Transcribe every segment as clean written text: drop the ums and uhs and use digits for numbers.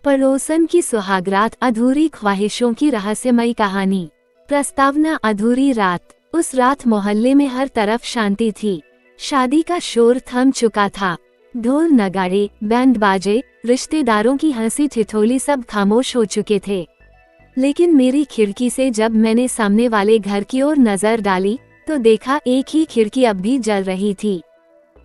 पड़ोसन की सुहागरात, अधूरी ख्वाहिशों की रहस्यमयी कहानी। प्रस्तावना: अधूरी रात। उस रात मोहल्ले में हर तरफ शांति थी। शादी का शोर थम चुका था। ढोल नगाड़े, बैंड बाजे, रिश्तेदारों की हंसी ठिठोली सब खामोश हो चुके थे। लेकिन मेरी खिड़की से जब मैंने सामने वाले घर की ओर नजर डाली तो देखा एक ही खिड़की अब भी जल रही थी।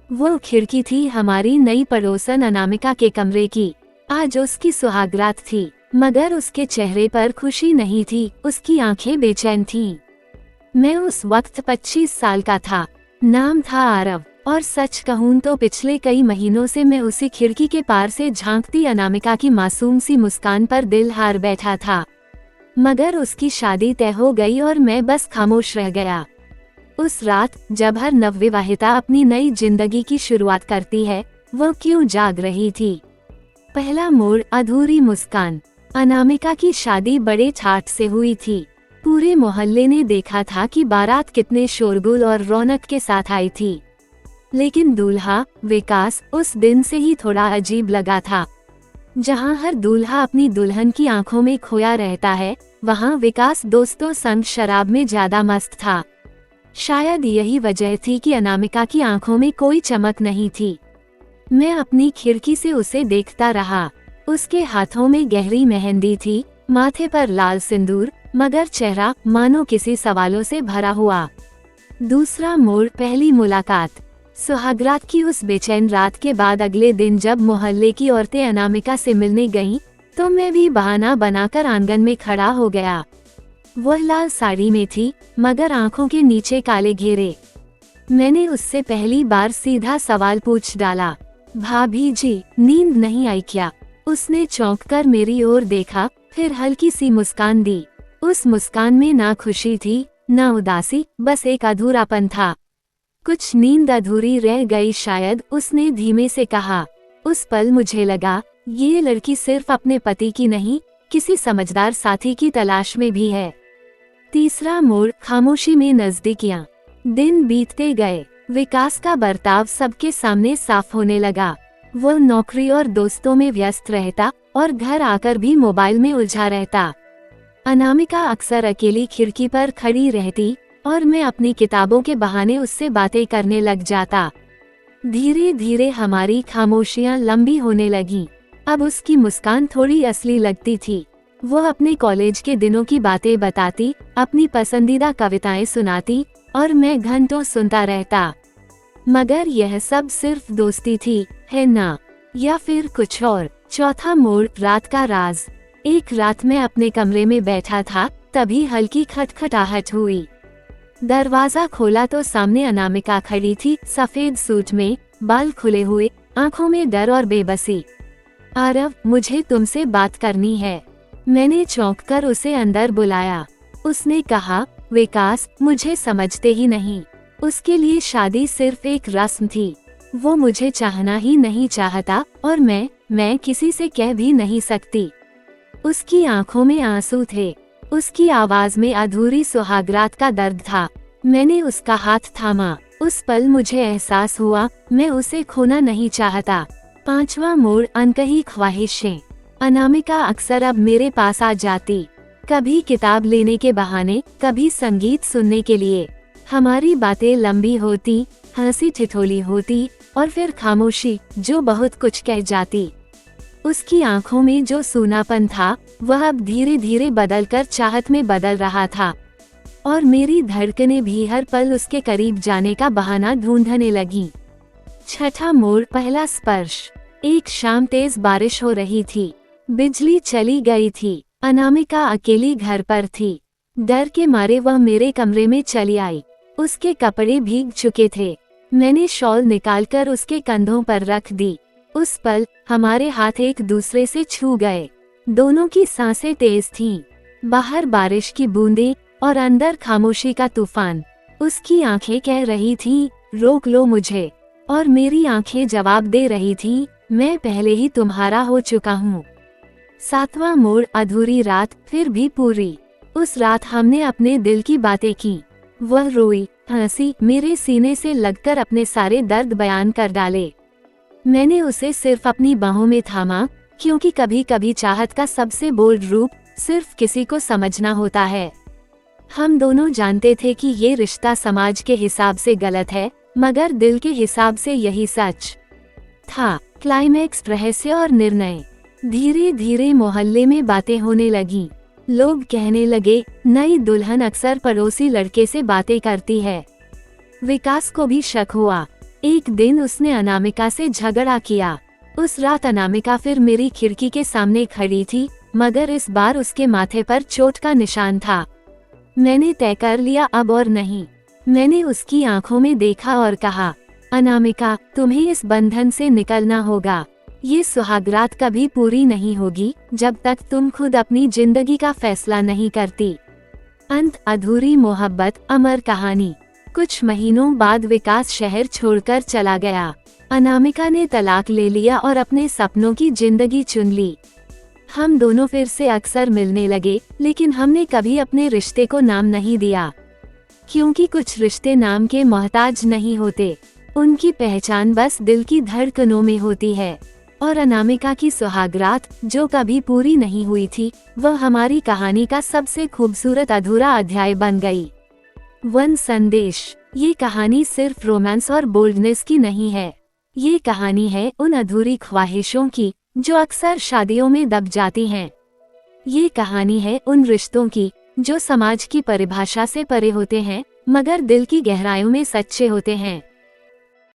वो खिड़की थी हमारी नई पड़ोसन अनामिका के कमरे की। आज उसकी सुहागरात थी, मगर उसके चेहरे पर खुशी नहीं थी, उसकी आंखें बेचैन थीं। मैं उस वक्त 25 साल का था। नाम था आरव, और सच कहूँ तो पिछले कई महीनों से मैं उसी खिड़की के पार से झांकती अनामिका की मासूम सी मुस्कान पर दिल हार बैठा था। मगर उसकी शादी तय हो गई और मैं बस खामोश रह गया। उस रात जब हर नवविवाहिता अपनी नई जिंदगी की शुरुआत करती है, वो क्यों जाग रही थी? पहला मोड़: अधूरी मुस्कान। अनामिका की शादी बड़े ठाठ से हुई थी। पूरे मोहल्ले ने देखा था कि बारात कितने शोरगुल और रौनक के साथ आई थी। लेकिन दूल्हा विकास उस दिन से ही थोड़ा अजीब लगा था। जहां हर दूल्हा अपनी दुल्हन की आंखों में खोया रहता है, वहां विकास दोस्तों संग शराब में ज्यादा मस्त था। शायद यही वजह थी कि अनामिका की आंखों में कोई चमक नहीं थी। मैं अपनी खिड़की से उसे देखता रहा। उसके हाथों में गहरी मेहंदी थी, माथे पर लाल सिंदूर, मगर चेहरा मानो किसी सवालों से भरा हुआ। दूसरा मोड़: पहली मुलाकात। सुहागरात की उस बेचैन रात के बाद अगले दिन जब मोहल्ले की औरतें अनामिका से मिलने गईं, तो मैं भी बहाना बनाकर आंगन में खड़ा हो गया। वह लाल साड़ी में थी, मगर आंखों के नीचे काले घेरे। मैंने उससे पहली बार सीधा सवाल पूछ डाला, भाभी जी, नींद नहीं आई क्या? उसने चौंककर मेरी ओर देखा, फिर हल्की सी मुस्कान दी। उस मुस्कान में ना खुशी थी, ना उदासी, बस एक अधूरापन था। कुछ नींद अधूरी रह गई शायद, उसने धीमे से कहा। उस पल मुझे लगा, ये लड़की सिर्फ अपने पति की नहीं, किसी समझदार साथी की तलाश में भी है। तीसरा मोड़: खामोशी में नजदीकियां। दिन बीतते गए, विकास का बर्ताव सबके सामने साफ होने लगा। वह नौकरी और दोस्तों में व्यस्त रहता और घर आकर भी मोबाइल में उलझा रहता। अनामिका अक्सर अकेली खिड़की पर खड़ी रहती और मैं अपनी किताबों के बहाने उससे बातें करने लग जाता। धीरे धीरे हमारी खामोशियां लंबी होने लगीं। अब उसकी मुस्कान थोड़ी असली लगती थी। वह अपने कॉलेज के दिनों की बातें बताती, अपनी पसंदीदा कविताएं सुनाती और मैं घंटों सुनता रहता। मगर यह सब सिर्फ दोस्ती थी, है ना? या फिर कुछ और? चौथा मोड़: रात का राज। एक रात मैं अपने कमरे में बैठा था, तभी हल्की खटखटाहट हुई। दरवाजा खोला तो सामने अनामिका खड़ी थी, सफेद सूट में, बाल खुले हुए, आंखों में डर और बेबसी। आरव, मुझे तुमसे बात करनी है। मैंने चौंककर उसे अंदर बुलाया। उसने कहा, विकास, मुझे समझते ही नहीं। उसके लिए शादी सिर्फ एक रस्म थी। वो मुझे चाहना ही नहीं चाहता और मैं किसी से कह भी नहीं सकती। उसकी आंखों में आंसू थे, उसकी आवाज में अधूरी सुहागरात का दर्द था। मैंने उसका हाथ थामा। उस पल मुझे एहसास हुआ, मैं उसे खोना नहीं चाहता। पांचवा मोड़: अनकही ख्वाहिशें। अनामिका अक्सर अब मेरे पास आ जाती, कभी किताब लेने के बहाने, कभी संगीत सुनने के लिए। हमारी बातें लंबी होती, हंसी ठिठोली होती और फिर खामोशी जो बहुत कुछ कह जाती। उसकी आंखों में जो सूनापन था, वह अब धीरे धीरे बदलकर चाहत में बदल रहा था। और मेरी धड़कनें भी हर पल उसके करीब जाने का बहाना ढूंढने लगीं। छठा मोड़: पहला स्पर्श। एक शाम तेज बारिश हो रही थी, बिजली चली गई थी। अनामिका अकेली घर पर थी। डर के मारे वह मेरे कमरे में चली आई। उसके कपड़े भीग चुके थे। मैंने शॉल निकालकर उसके कंधों पर रख दी। उस पल हमारे हाथ एक दूसरे से छू गए। दोनों की सांसें तेज थीं। बाहर बारिश की बूंदें और अंदर खामोशी का तूफान। उसकी आंखें कह रही थीं, रोक लो मुझे, और मेरी आंखें जवाब दे रही थीं, मैं पहले ही तुम्हारा हो चुका हूँ। सातवां मोड़: अधूरी रात फिर भी पूरी। उस रात हमने अपने दिल की बातें की। वह रोई, हंसी, मेरे सीने से लगकर अपने सारे दर्द बयान कर डाले। मैंने उसे सिर्फ अपनी बाहों में थामा क्योंकि कभी कभी चाहत का सबसे बोल्ड रूप सिर्फ किसी को समझना होता है। हम दोनों जानते थे कि ये रिश्ता समाज के हिसाब से गलत है, मगर दिल के हिसाब से यही सच था। क्लाइमैक्स, रहस्य और निर्णय। धीरे धीरे मोहल्ले में बातें होने लगी। लोग कहने लगे, नई दुल्हन अक्सर पड़ोसी लड़के से बातें करती है। विकास को भी शक हुआ। एक दिन उसने अनामिका से झगड़ा किया। उस रात अनामिका फिर मेरी खिड़की के सामने खड़ी थी, मगर इस बार उसके माथे पर चोट का निशान था। मैंने तय कर लिया, अब और नहीं। मैंने उसकी आंखों में देखा और कहा, अनामिका, तुम्हें इस बंधन से निकलना होगा। ये सुहागरात कभी पूरी नहीं होगी जब तक तुम खुद अपनी जिंदगी का फैसला नहीं करती। अंत, अधूरी मोहब्बत, अमर कहानी। कुछ महीनों बाद विकास शहर छोड़कर चला गया। अनामिका ने तलाक ले लिया और अपने सपनों की जिंदगी चुन ली। हम दोनों फिर से अक्सर मिलने लगे, लेकिन हमने कभी अपने रिश्ते को नाम नहीं दिया, क्योंकि कुछ रिश्ते नाम के मोहताज नहीं होते। उनकी पहचान बस दिल की धड़कनों में होती है। और अनामिका की सुहागरात, जो कभी पूरी नहीं हुई थी, वह हमारी कहानी का सबसे खूबसूरत अधूरा अध्याय बन गई। वन संदेश। ये कहानी सिर्फ रोमांस और बोल्डनेस की नहीं है। ये कहानी है उन अधूरी ख्वाहिशों की जो अक्सर शादियों में दब जाती हैं। ये कहानी है उन रिश्तों की जो समाज की परिभाषा से परे होते हैं, मगर दिल की गहराइयों में सच्चे होते हैं।